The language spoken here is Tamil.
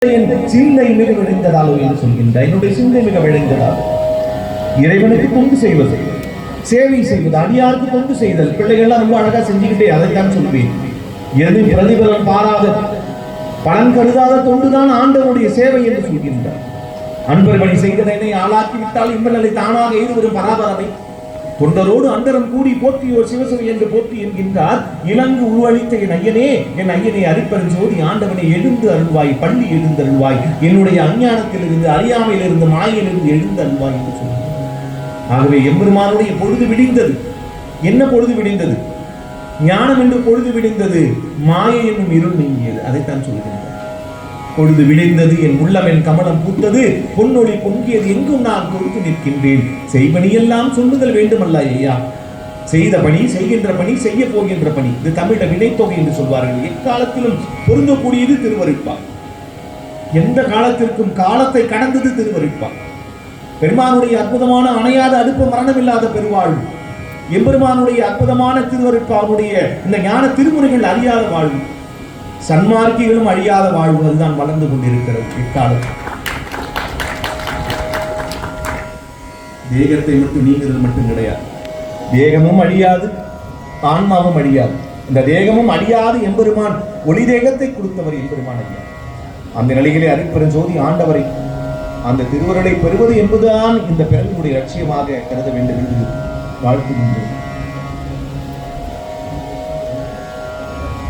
சிந்தை மிக விளைந்ததாலோ என்று சொல்கின்றார். என்னுடைய சிந்தை மிக விளைந்ததால் இறைவனுக்கு தொண்டு செய்வது, சேவை செய்வது, அடியாருக்கு தொண்டு செய்தல், பிள்ளைகள்லாம் ரொம்ப அழகா செஞ்சுக்கிட்டே அதைத்தான் சொல்வேன். எதுவும் பிரதிபலன் பாராத பலன் கருதாத தொண்டுதான் ஆண்டவனுடைய சேவை என்று சொல்கின்றார். அன்பர் வழி செய்தனை ஆளாக்கிவிட்டால் இம்மலை தானாக எய்துவரும் பராபரமை தொண்டரோடு அண்டரம் கூடி போற்றியோர் சிவசிவ என்று போற்றி என்கின்றார். இலங்கு உருவழித்த என் ஐயனை அரிப்பரும் ஜோதி ஆண்டவனை எழுந்து அருள்வாய், பள்ளி எழுந்து அருள்வாய், என்னுடைய அஞ்ஞானத்திலிருந்து, அறியாமையிலிருந்து, மாயிலிருந்து எழுந்து அருள்வாய் என்று சொல்கிறார். ஆகவே எம்பெருமானுடைய பொழுது விடிந்தது. என்ன பொழுது விடிந்தது? ஞானம் என்று பொழுது விடிந்தது, மாயை என்னும் இருள் நீங்கியது. அதைத்தான் சொல்கின்றார். பொழுது விடிந்தது, என் உள்ளம் என் கமலம் பூத்தது, பொன்னொழி பொங்கியது, எங்கும் நான் கொடுத்து நிற்கின்றேன். செய்பணியெல்லாம் சொல்லுதல் வேண்டுமல்ல ஐயா. செய்த பணி, செய்கின்ற பணி, செய்ய போகின்ற பணி, இது தமிழ வினைத்தொகை என்று சொல்வார்கள். எக்காலத்திலும் பொருந்தக்கூடியது திருவருட்பா. எந்த காலத்திற்கும் காலத்தை கடந்தது திருவருட்பா. பெருமானுடைய அற்புதமான அணையாத அடுப்பு, மரணமில்லாத பெருவாழ்வு, எம்பெருமானுடைய அற்புதமான திருவருட்பாவுடைய இந்த ஞான திருமுறைகள் அறியாத வாழ்வு, சன்மார்க்கிகளும் அழியாத வாழ்வு, அதுதான் வளர்ந்து கொண்டிருக்கிறது இக்காலத்தில். தேகத்தை மட்டும் நீங்குதல் மட்டும் கிடையாது, தேகமும் அழியாது, ஆன்மாவும் அழியாது. இந்த தேகமும் அழியாது எம்பெருமான் ஒளி தேகத்தை கொடுத்தவர் எம்பெருமான் ஐயா. அந்த நிலையிலே அருட்பெரும் ஜோதி ஆண்டவரை, அந்த திருவருளை பெறுவது என்பதுதான் இந்த பிறவினுடைய லட்சியமாக கருத வேண்டும் என்று வாழ்த்துகின்றேன்.